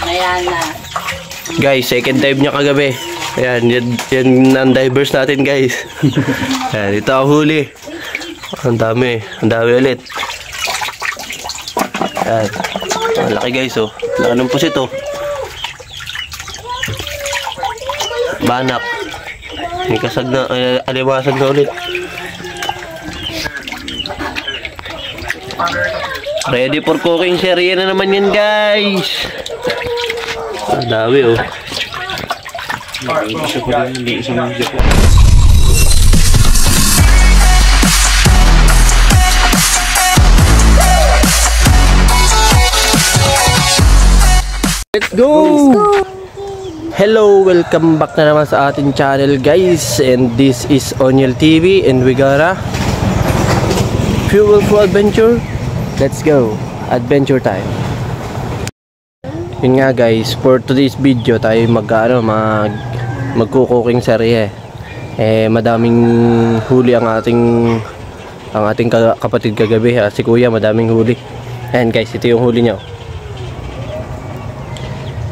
Ayan na. Guys, second dive niya kagabi. Ayan, yan ang divers natin guys. Ayan, ito ang huli. Ang dami ulit. Ayan, ang laki guys oh. Laki ng pusit oh. Banak. May kasag na, alimasag na ulit. Ready for cooking serye na naman yan guys. Ang dami oh. Let's go! Hello, welcome back na naman sa ating channel guys. And this is Oniel TV and we got a fuel for adventure. Let's go! Adventure time. Yun nga guys, for today's video tayo magkukuking serye. Madaming huli ang ating kapatid kagabi. Si kuya madaming huli. Ayan guys, ito yung huli niya.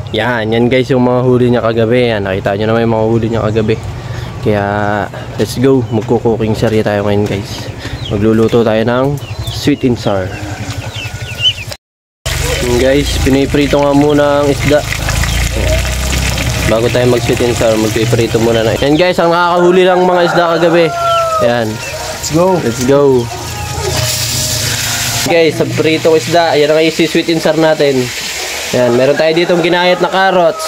Yan guys yung mga huli niya kagabi. Yan, nakita nyo naman yung mga huli niya kagabi. Kaya let's go, magkukuking serye tayo ngayon guys. Magluluto tayo ng sweet and sour. Guys, piniprito nga muna ang isda. Bago tayo mag sweet and sour, magpiprito muna na. Yan guys, ang nakakahuli lang mga isda kagabi. Yan. Let's go. Guys, sa pritong isda, yan ang isi sweet and sour natin. Yan, meron tayo ditong ginayat na carrots.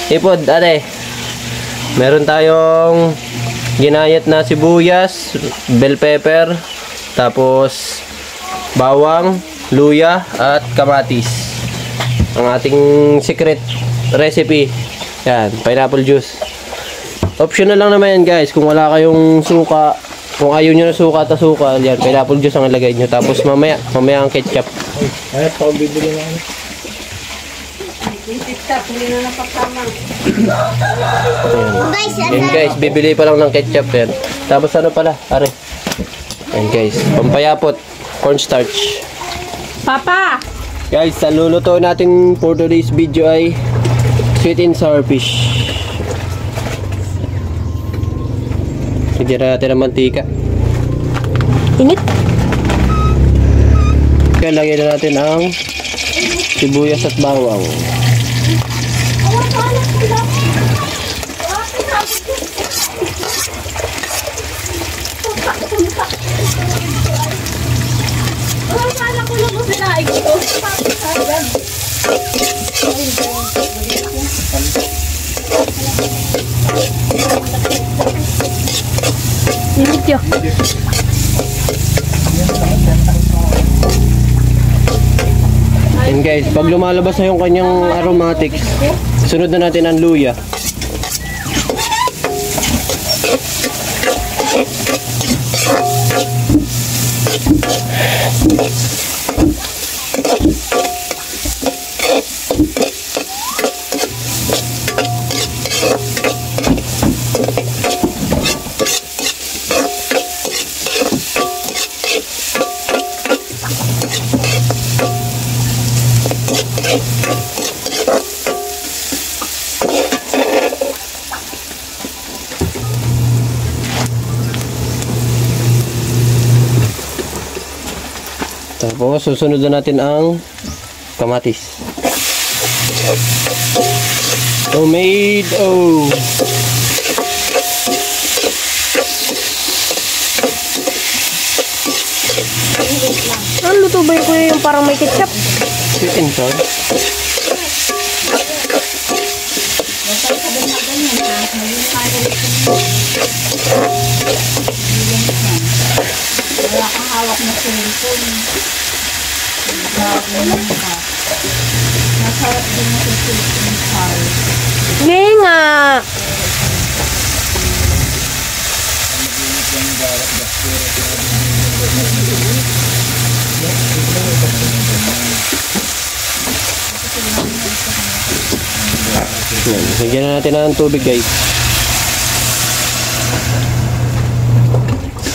Ipod, ate. Meron tayong ginayat na sibuyas, bell pepper, tapos bawang, luya at kamatis. Ang ating secret recipe. Yan, pineapple juice. Optional lang naman yan guys. Kung wala kayong suka, kung ayaw nyo na suka at asukal, yan, pineapple juice ang ilagay nyo. Tapos mamaya ang ketchup. Ay, pa bibili na. Ketchup, hindi na napakama. Yan guys, bibili pa lang ng ketchup yan. Tapos ano pala, are. Yan guys, pampayapot, cornstarch. Papa! Guys, ang luluto natin for today's video ay sweet and sour fish. Lagyan natin ng mantika. Init? Kaya lagyan natin ang sibuyas at bawang. Init yun. And guys, pag lumalabas na yung kanyang aromatics, sunod na natin ang luya. Tapos susunod na natin ang kamatis. Tomato. Ano luto ba yung parang may ketchup? Sweet and sour. Wala kang hawak na cellphone. Masarap din na sa cellphone. Hindi nga! Lagyan na natin ng tubig guys.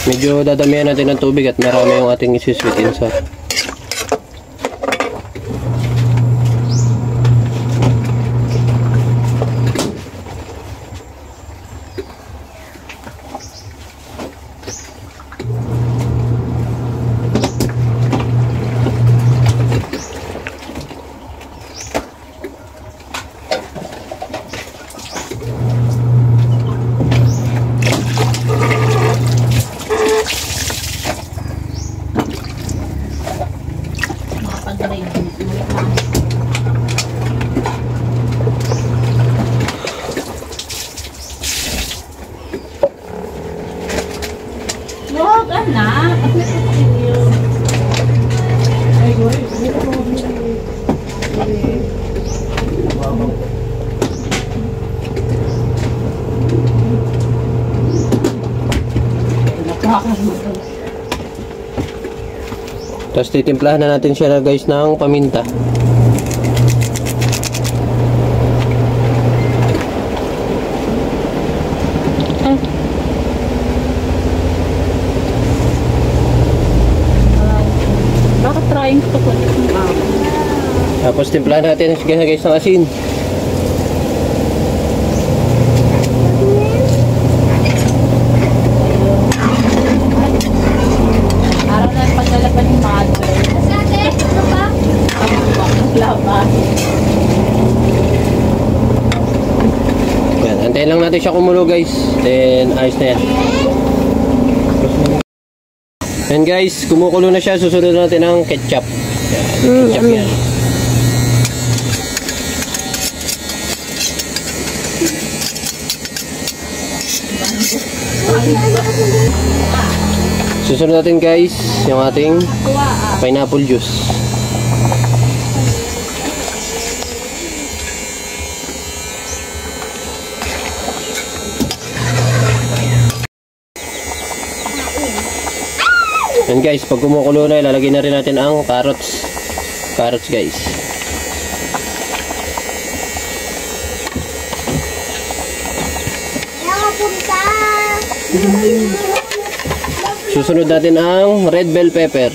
Medyo dadamihan natin ng tubig at marami yung ating isusweet and sour. Wag, anak. At nasusunyo. Ay, boy. Tapos titimplahan na natin siya guys ng paminta. Bakit trying to put it ng ako? Tapos timplahan natin siya guys ng asin. Araw na yung pagdala pa ni mother. Ito ba? Ang laban. Yan, antayin lang natin siya kumulo guys. Then ayos na yan. Yan guys, kumukulo na siya. Susunod natin ang ketchup. Yan, ketchup yan. Susunod natin guys, yung ating pineapple juice. Yan guys, pag kumukulo na, ilalagay na rin natin ang carrots. Carrots guys. Susunod natin ang red bell pepper.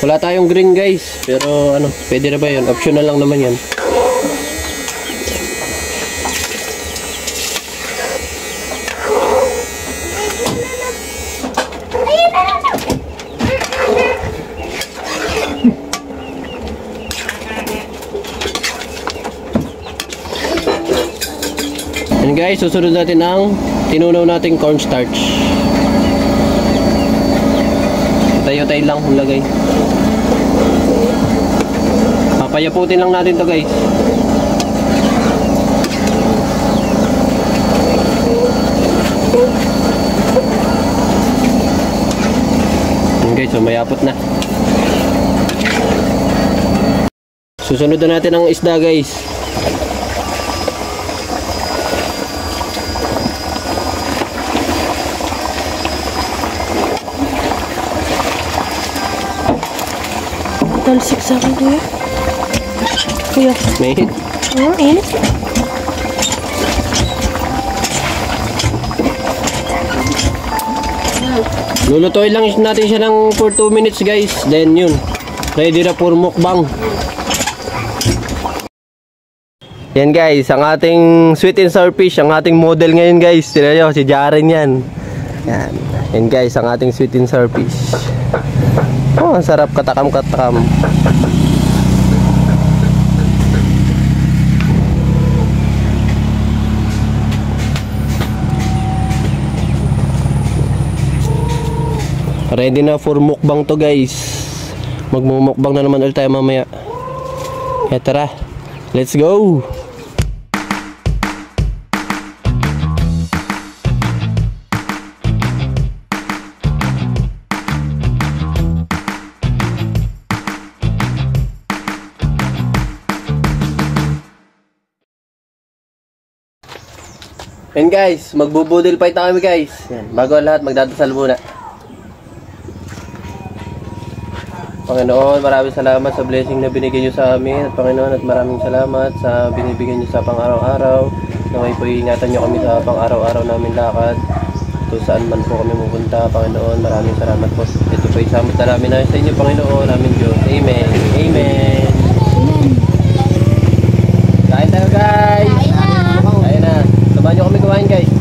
Wala tayong green guys, pero ano, pwede na ba yun? Optional lang naman yan. And guys, susunod natin ang tinunaw nating cornstarch. Tayo-tayo lang hulagay. Papayaputin lang natin to guys. And guys, so mayapot na. Susunod na natin ang isda guys. Talsik sa akin, kuya. Kuya. May Init. lulutuin lang natin siya ng for 2 minutes guys. Then yun, ready na for mukbang. Yan guys, ang ating sweet and sour fish, ang ating model ngayon guys. Tignan nyo, si Jaren yan. Yan guys, ang ating sweet and sour fish. Oh, ang sarap, katakam-katakam. Ready na for mukbang to guys. Magmumukbang na naman ulit tayo mamaya. Kaya tara, let's go! And guys, magbubudil fight na kami guys. Yan, bago ang lahat, magdadasal muna. Panginoon, maraming salamat sa blessing na binigay nyo sa amin. At Panginoon, at maraming salamat sa binibigyan nyo sa pang-araw-araw. Naway po ingatan nyo kami sa pang-araw-araw namin lakad. Kung saan man po kami pupunta, Panginoon, maraming salamat po. Ito po isamot na namin na sa inyo, Panginoon, aming Diyos. Amen. Amen. Kain tayo guys. Kain na. Samahan nyo kami kumain guys.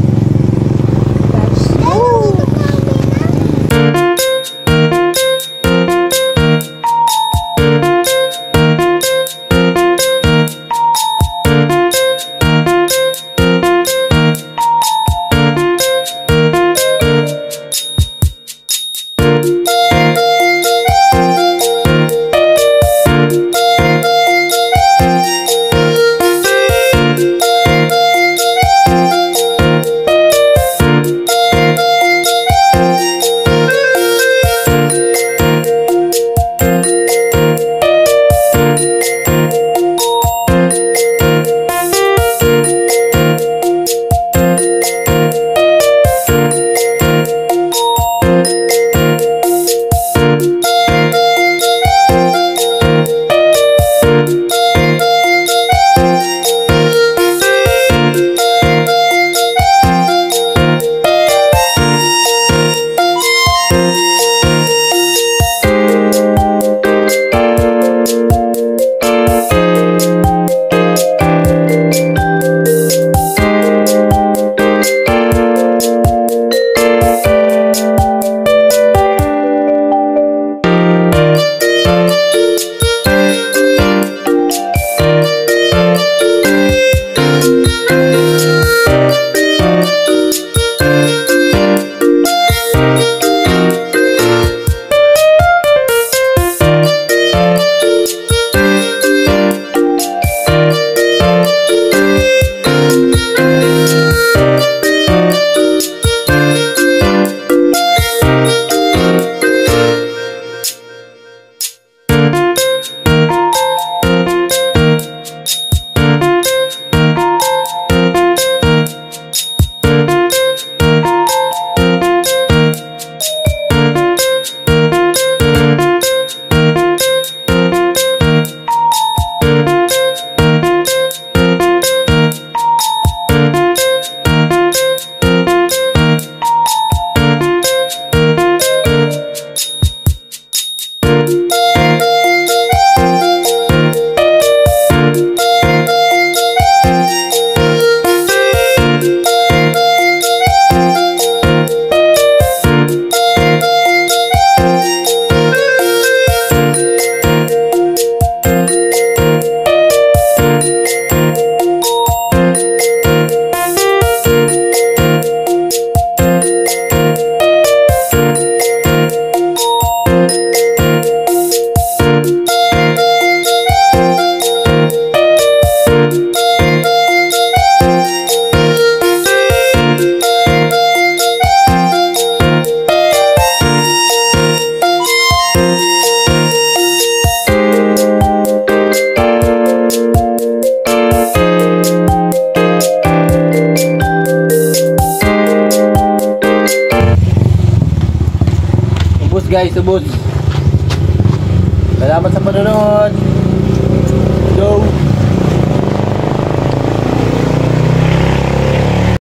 guys, ubos. Salamat sa panonood. Go!